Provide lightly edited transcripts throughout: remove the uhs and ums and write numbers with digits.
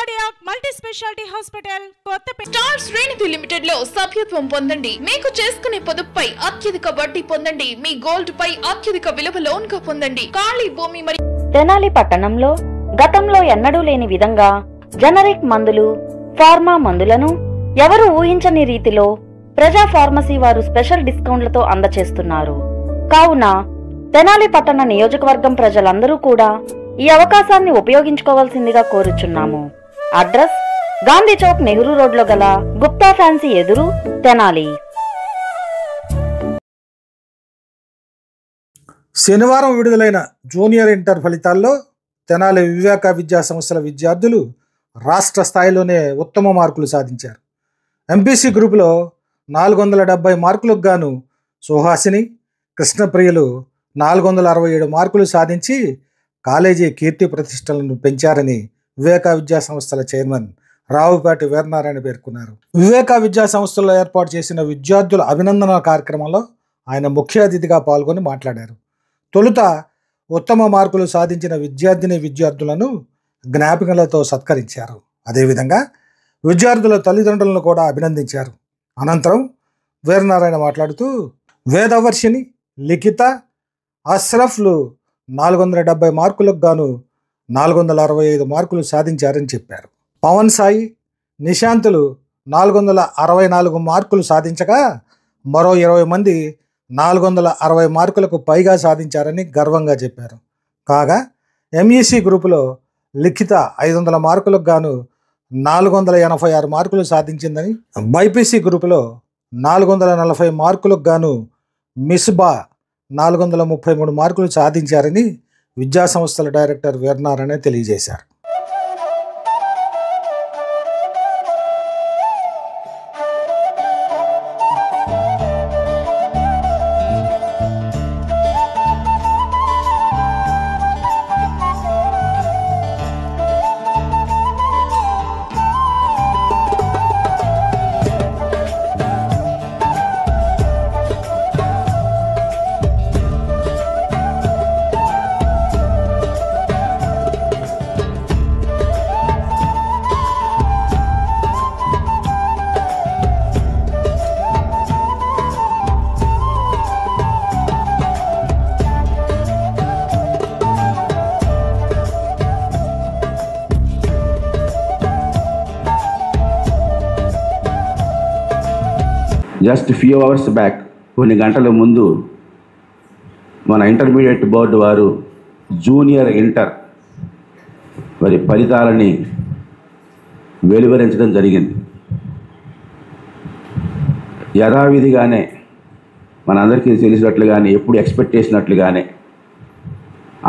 Cardiac multi speciality hospital Kothapeta. Star శ్రేణి limited లో సభ్యత్వం పొందండి. మీకు చేసుకునే పొదుపుపై అత్యధిక వడ్డీ పొందండి. మీ గోల్డ్ పై అత్యధిక విలువ లోన్ గా పొందండి. ఖాళీ భూమి మరియు తెనాలి పట్టణంలో గతంలో ఎన్నడూ లేని విధంగా జనరిక్ మందులు, ఫార్మా మందులను ఎవరు ఊహించని రీతిలో ప్రజా ఫార్మసీ వారు స్పెషల్ డిస్కౌంట్లతో అందచేస్తున్నారు. కావున తెనాలి పట్టణ నియోజకవర్గం ప్రజలందరూ కూడా ఈ అవకాశాన్ని ఉపయోగించుకోవాల్సిందిగా కోరుచున్నాము. అడ్రస్ గాంధీ చౌక్, నెహ్రూ రోడ్లో గల గుప్తా ఫ్యాన్సీ ఎదురు, తెనాలి. శనివారం విడుదలైన జూనియర్ ఇంటర్ ఫలితాల్లో తెనాలి వివేక విద్యా సంస్థల విద్యార్థులు రాష్ట్ర స్థాయిలోనే ఉత్తమ మార్కులు సాధించారు. ఎంపీసీ గ్రూపులో 470 మార్కులకు గాను సుహాసిని, కృష్ణప్రియలు 467 మార్కులు సాధించి కాలేజీ కీర్తి ప్రతిష్టలను పెంచారని వివేక విద్యా సంస్థల చైర్మన్ రావుపాటి వీరనారాయణ పేర్కొన్నారు. వివేక విద్యా సంస్థల్లో ఏర్పాటు చేసిన విద్యార్థుల అభినందన కార్యక్రమంలో ఆయన ముఖ్య అతిథిగా పాల్గొని మాట్లాడారు. తొలుత ఉత్తమ మార్కులు సాధించిన విద్యార్థులను జ్ఞాపికలతో సత్కరించారు. అదేవిధంగా విద్యార్థుల తల్లిదండ్రులను కూడా అభినందించారు. అనంతరం వీరనారాయణ మాట్లాడుతూ వేదవర్షిని, లిఖిత, అష్రఫ్లు 470 మార్కులకు గాను 465 మార్కులు సాధించారని చెప్పారు. పవన్ సాయి, నిశాంతులు 464 మార్కులు సాధించగా మరో 20 మంది 460 మార్కులకు పైగా సాధించారని గర్వంగా చెప్పారు. కాగా ఎంఈసీ గ్రూపులో లిఖిత 500 మార్కులకు గాను 486 మార్కులు సాధించిందని, బైపీసీ గ్రూపులో 440 మార్కులకు గాను మిస్బా 433 మార్కులు సాధించారని విద్యా సంస్థల డైరెక్టర్ వీరనారాయణ తెలియజేశారు. జస్ట్ ఫ్యూ అవర్స్ బ్యాక్, కొన్ని గంటల ముందు మన ఇంటర్మీడియట్ బోర్డు వారు జూనియర్ ఇంటర్ మరి ఫలితాలని వెలువరించడం జరిగింది. యథావిధిగానే మనందరికీ తెలిసినట్లుగానే, ఎప్పుడు ఎక్స్పెక్ట్ చేసినట్లుగానే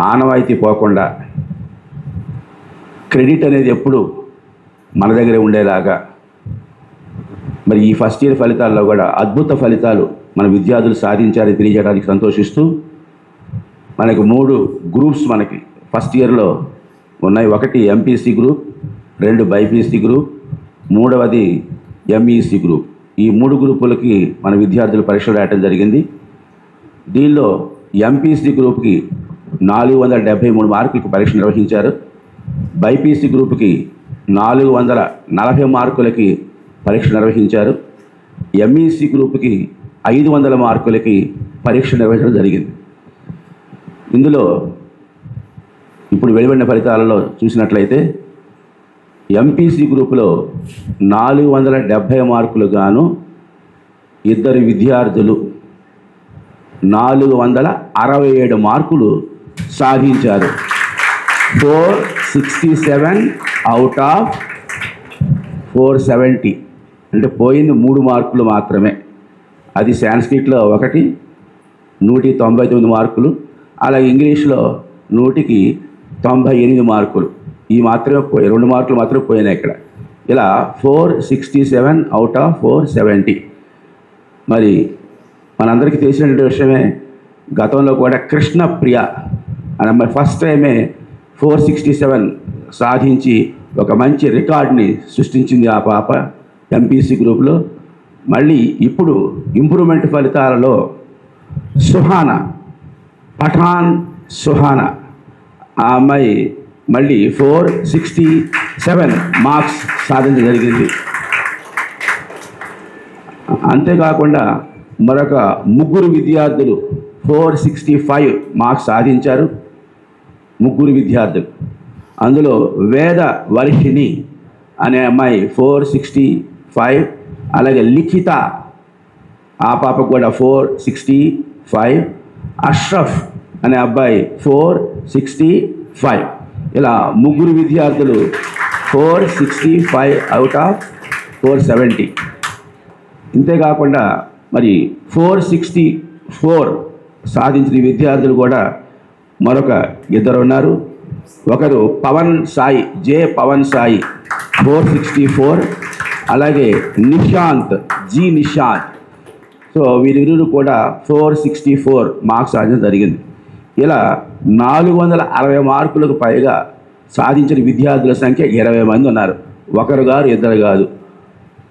ఆనవాయితీ పోకుండా క్రెడిట్ అనేది ఎప్పుడు మన దగ్గరే ఉండేలాగా మరి ఈ ఫస్ట్ ఇయర్ ఫలితాల్లో కూడా అద్భుత ఫలితాలు మన విద్యార్థులు సాధించారని తెలియజేయడానికి సంతోషిస్తూ, మనకు 3 గ్రూప్స్ మనకి ఫస్ట్ ఇయర్లో ఉన్నాయి. ఒకటి ఎంపీసీ గ్రూప్, 2 బైపీసీ గ్రూప్, 3వది ఎంఈసీ గ్రూప్. ఈ 3 గ్రూపులకి మన విద్యార్థులు పరీక్షలు రాయటం జరిగింది. దీనిలో ఎంపీసీ గ్రూప్కి 473 మార్కులకు పరీక్ష నిర్వహించారు. బైపీసీ గ్రూప్కి 440 మార్కులకి పరీక్ష నిర్వహించారు. ఎంఈసీ గ్రూప్కి 500 మార్కులకి పరీక్ష నిర్వహించడం జరిగింది. ఇందులో ఇప్పుడు వెలువడిన ఫలితాలలో చూసినట్లయితే ఎంపీసీ గ్రూపులో 470 మార్కులు గాను 2 విద్యార్థులు 467 మార్కులు సాధించారు. 467 అవుట్ ఆఫ్ 470, అంటే పోయింది 3 మార్కులు మాత్రమే. అది సాంస్క్రిట్లో 1, 199 మార్కులు, అలాగే ఇంగ్లీష్లో 100కి 98 మార్కులు. ఈ మాత్రమే 2 మార్కులు మాత్రమే పోయినాయి ఇక్కడ. ఇలా 467 అవుట్ ఆఫ్ 470. మరి మనందరికీ తెలిసినటువంటి విషయమే, గతంలో కూడా కృష్ణప్రియ అనే అమ్మాయి ఫస్ట్ టైమే 467 సాధించి ఒక మంచి రికార్డ్ని సృష్టించింది ఆ పాప ఎంపీసీ గ్రూప్లో. మళ్ళీ ఇప్పుడు ఇంప్రూవ్మెంట్ ఫలితాలలో పఠాన్ సుహానా ఆ అమ్మాయి మళ్ళీ 467 7 మార్క్స్ సాధించడం జరిగింది. అంతేకాకుండా మరొక ముగ్గురు విద్యార్థులు 465 మార్క్స్ సాధించారు. ముగ్గురు విద్యార్థులు, అందులో వేద వర్షిణి అనే అమ్మాయి 465, అలాగే లిఖిత ఆ పాపకు కూడా 465, అష్రఫ్ అనే అబ్బాయి 465. ఇలా ముగ్గురు విద్యార్థులు 465 అవుట్ ఆఫ్ 470. ఇంతేకాకుండా మరి 464 సాధించిన విద్యార్థులు కూడా మరొక ఇద్దరు ఉన్నారు. ఒకరు పవన్ సాయి, పవన్ సాయి 464, అలాగే నిశాంత్, నిశాంత్. సో వీరిరువురు కూడా 464 మార్క్స్ సాధించడం జరిగింది. ఇలా 460 మార్కులకు పైగా సాధించిన విద్యార్థుల సంఖ్య 20 మంది ఉన్నారు. ఒకరు గారు, ఇద్దరు కాదు,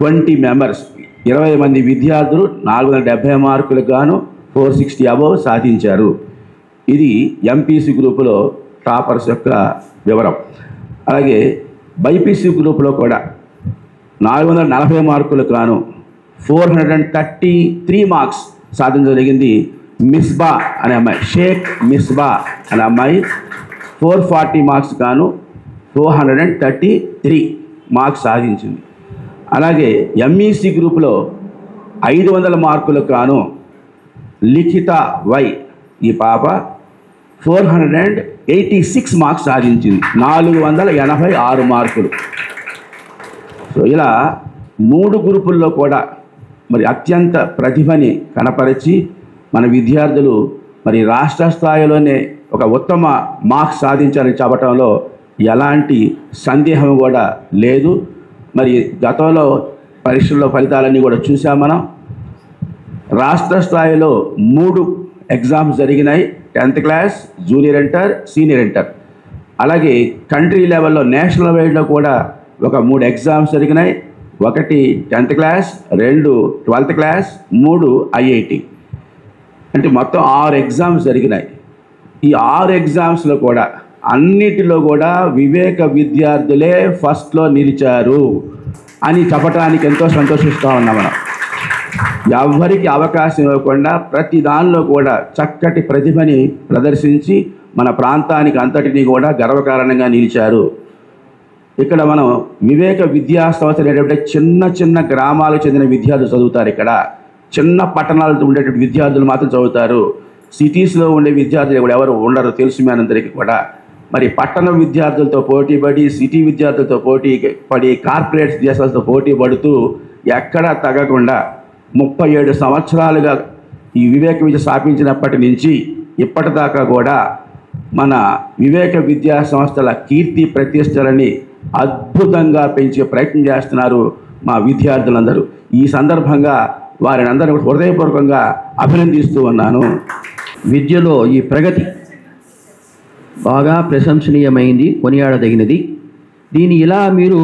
20 మెంబర్స్, 20 మంది విద్యార్థులు 470 మార్కులకు గాను 460 అబోవ్ సాధించారు. ఇది ఎంపీసీ గ్రూపులో టాపర్స్ యొక్క వివరం. అలాగే బైపీసీ గ్రూపులో కూడా 440 మార్కులకు గాను 433 మార్క్స్ సాధించడం జరిగింది. మిస్బా అనే అమ్మాయి, షేక్ మిస్బా అనే అమ్మాయి 440 మార్క్స్ గాను 433 మార్క్స్ సాధించింది. అలాగే ఎంఈసీ గ్రూపులో 500 మార్కులకు గాను లిఖిత వై, ఈ పాప 486 మార్క్స్ సాధించింది, 486 మార్కులు. సో ఇలా 3 గ్రూపుల్లో కూడా మరి అత్యంత ప్రతిభని కనపరిచి మన విద్యార్థులు మరి రాష్ట్ర స్థాయిలోనే ఒక ఉత్తమ మార్క్స్ సాధించారని చెప్పడంలో ఎలాంటి సందేహం కూడా లేదు. మరి గతంలో పరీక్షల్లో ఫలితాలన్నీ కూడా చూసాం మనం. రాష్ట్ర స్థాయిలో 3 ఎగ్జామ్స్ జరిగినాయి, 10th class, junior inter, senior inter. అలాగే కంట్రీ లెవెల్లో నేషనల్ వైడ్లో కూడా ఒక 3 ఎగ్జామ్స్ జరిగినాయి. ఒకటి 10th class, 2 12th class, 3 IIT. అంటే మొత్తం 6 ఎగ్జామ్స్ జరిగినాయి. ఈ 6 ఎగ్జామ్స్లో కూడా అన్నిటిలో కూడా వివేక విద్యార్థులే ఫస్ట్లో నిలిచారు అని చెప్పడానికి ఎంతో సంతోషిస్తూ ఉన్నాం మనం. ఎవరికి అవకాశం ఇవ్వకుండా ప్రతి దానిలో కూడా చక్కటి ప్రతిభని ప్రదర్శించి మన ప్రాంతానికి అంతటినీ కూడా గర్వకారణంగా నిలిచారు. ఇక్కడ మనం వివేక విద్యా సంస్థ అనేటువంటి చిన్న చిన్న గ్రామాలకు చెందిన విద్యార్థులు చదువుతారు. ఇక్కడ చిన్న పట్టణాలతో ఉండేటువంటి విద్యార్థులు మాత్రం చదువుతారు. సిటీస్లో ఉండే విద్యార్థులు కూడా ఎవరు ఉండరు, తెలుసు మీ అందరికీ కూడా. మరి పట్టణ విద్యార్థులతో పోటీ పడి, సిటీ విద్యార్థులతో పోటీ పడి, కార్పొరేట్ దేశాలతో పోటీ పడుతూ ఎక్కడా తగ్గకుండా 37 సంవత్సరాలుగా ఈ వివేక విద్య స్థాపించినప్పటి నుంచి ఇప్పటిదాకా కూడా మన వివేక విద్యా సంస్థల కీర్తి ప్రతిష్టలని అద్భుతంగా పెంచే ప్రయత్నం చేస్తున్నారు మా విద్యార్థులందరూ. ఈ సందర్భంగా వారిని అందరూ హృదయపూర్వకంగా అభినందిస్తూ ఉన్నాను. విద్యలో ఈ ప్రగతి బాగా ప్రశంసనీయమైంది, కొనియాడదగినది. దీన్ని ఇలా మీరు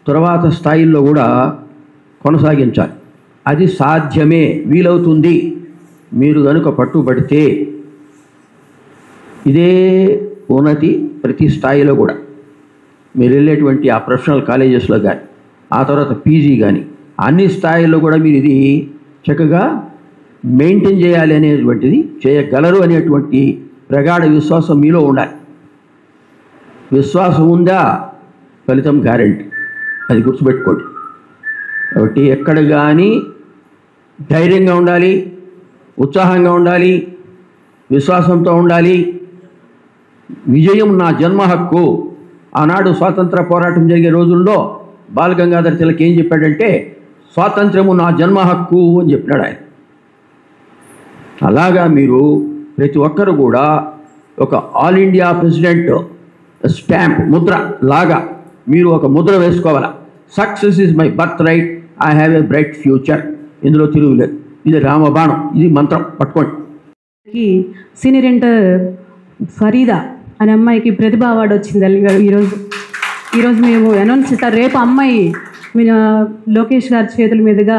తరువాత స్థాయిల్లో కూడా కొనసాగించాలి. అది సాధ్యమే, వీలవుతుంది. మీరు కనుక పట్టుబడితే ఇదే ఉన్నతి ప్రతి స్థాయిలో కూడా మీరు వెళ్ళేటువంటి ఆ ప్రొఫెషనల్ కాలేజెస్లో కానీ, ఆ తర్వాత పీజీ కానీ, అన్ని స్థాయిల్లో కూడా మీరు ఇది చక్కగా మెయింటైన్ చేయాలి అనేటువంటిది, చేయగలరు అనేటువంటి ప్రగాఢ విశ్వాసం మీలో ఉండాలి. విశ్వాసం ఉందా ఫలితం గ్యారెంటీ, అది గుర్తుపెట్టుకోండి. కాబట్టి ఎక్కడ కానీ ధైర్యంగా ఉండాలి, ఉత్సాహంగా ఉండాలి, విశ్వాసంతో ఉండాలి. విజయం నా జన్మ హక్కు. ఆనాడు స్వాతంత్ర పోరాటం జరిగే రోజుల్లో బాల్ గంగాధర్ తిలక్ ఏం చెప్పాడంటే, స్వాతంత్ర్యము నా జన్మ హక్కు అని చెప్పినాడు ఆయన. అలాగా మీరు ప్రతి ఒక్కరు కూడా ఒక all India president stamp Mudra లాగా మీరు ఒక ముద్ర వేసుకోవాలా. Success is my birth right, I have a bright future. ఇందులో తిరుగులేదు. ఇది రామబాణం, ఇది మంత్రం, పట్టుకోండి. సీనియర్ ఇంటర్ ఫరీదా అనే అమ్మాయికి ప్రతిభ అవార్డు వచ్చింది. ఈరోజు మేము అనౌన్స్ చేస్తారు. రేపు అమ్మాయి లోకేష్ గారి చేతుల మీదుగా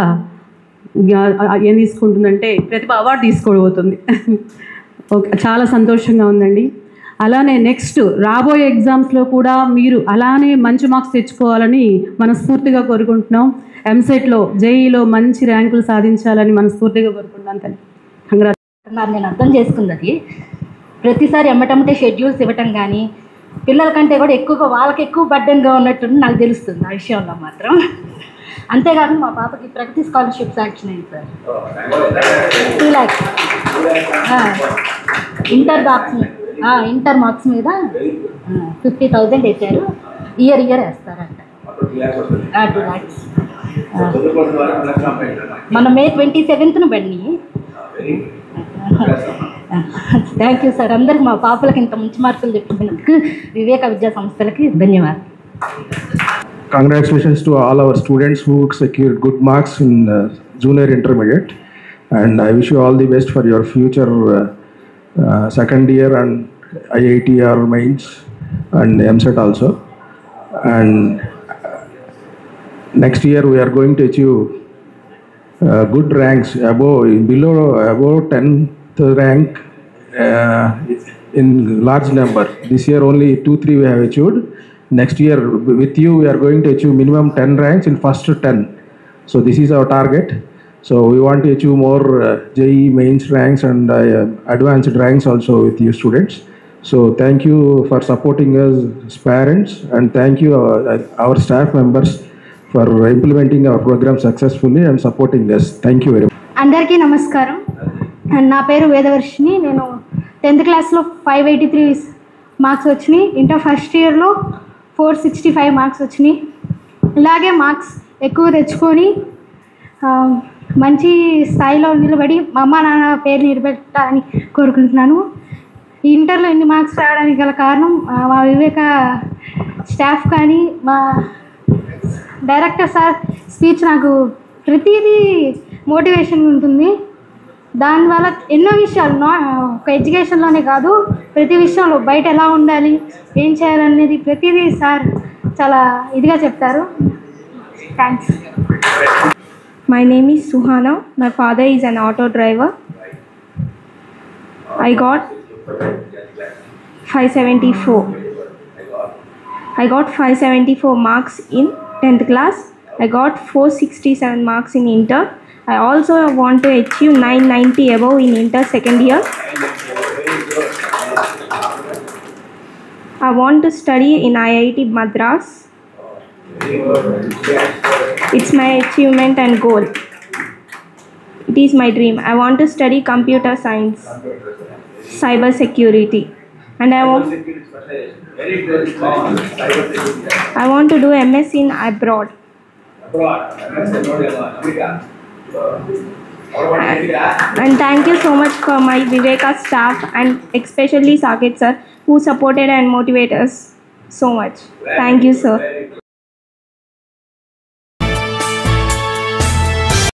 ఏం తీసుకుంటుందంటే ప్రతిభ అవార్డు తీసుకోబోతుంది. ఓకే, చాలా సంతోషంగా ఉందండి. అలానే నెక్స్ట్ రాబోయే ఎగ్జామ్స్లో కూడా మీరు అలానే మంచి మార్క్స్ తెచ్చుకోవాలని మనస్ఫూర్తిగా కోరుకుంటున్నాం. ఎంసెట్లో జేఈలో మంచి ర్యాంకులు సాధించాలని మనస్ఫూర్తిగా కోరుకుంటున్నాను. నేను అర్థం చేసుకున్నది ప్రతిసారి ఎమ్మటమ్మటే షెడ్యూల్స్ ఇవ్వటం కానీ పిల్లల కంటే కూడా ఎక్కువగా వాళ్ళకి ఎక్కువ బర్డెన్గా ఉన్నట్టు నాకు తెలుస్తుంది ఆ విషయంలో మాత్రం. అంతేకాదు మా పాపకి ప్రగతి స్కాలర్షిప్ శాంక్షన్ అయింది సార్. 2 lakhs ఇంటర్ మార్క్స్ మీద 50,000 వేసారు. ఇయర్ వేస్తారంట. 2 lakhs మన May 27th పడినాయి. Thank you sir. అందరికి మా పాపలకి ఇంత మంచి మార్కులు చెప్తున్నందుకు వివేక విద్యా సంస్థలకి ధన్యవాదాలు. Congratulations to all our students who secured good marks in junior intermediate, and I wish you all the best for your future second year and IITR mains and MSET also. And next year we are going to achieve good ranks above 10th rank in large number. This year only 2-3 we have achieved. Next year with you we are going to achieve minimum 10 ranks in first 10. So this is our target. So we want to achieve more JEE mains ranks and advanced ranks also with you students. So thank you for supporting us as parents, and thank you our staff members for implementing our program successfully and supporting us. Thank you very much. అందరికీ నమస్కారం. నా పేరు వేదవర్షిని. నేను 10th క్లాస్లో 583 marks వచ్చినాయి. Inter first ఇయర్లో 465 marks వచ్చినాయి. ఇలాగే మార్క్స్ ఎక్కువ తెచ్చుకొని మంచి స్థాయిలో నిలబడి మా అమ్మ నాన్న పేరు నిలబెట్టాలని కోరుకుంటున్నాను. ఇంటర్లో ఎన్ని మార్క్స్ రావడానికి గల కారణం మా వివేక స్టాఫ్ కానీ మా డైరెక్టర్ సార్ స్పీచ్ నాకు ప్రతిదీ మోటివేషన్ ఉంటుంది. దానివల్ల ఎన్నో విషయాలు ఒక ఎడ్యుకేషన్లోనే కాదు ప్రతి విషయంలో బయట ఎలా ఉండాలి ఏం చేయాలనేది ప్రతిదీ సార్ చాలా ఇదిగా చెప్తారు. Thanks. My name is Suhana. My father is an auto driver. I got 574 marks in 10th class. I got 467 marks in inter. I also want to achieve 990 above in inter second year. I want to study in IIT Madras. It's my achievement and goal. It is my dream. I want to study computer science, cyber security, and I want to do MS in abroad. And thank you so much for my Viveka staff and especially Saket sir who supported and motivated us so much. Thank you sir.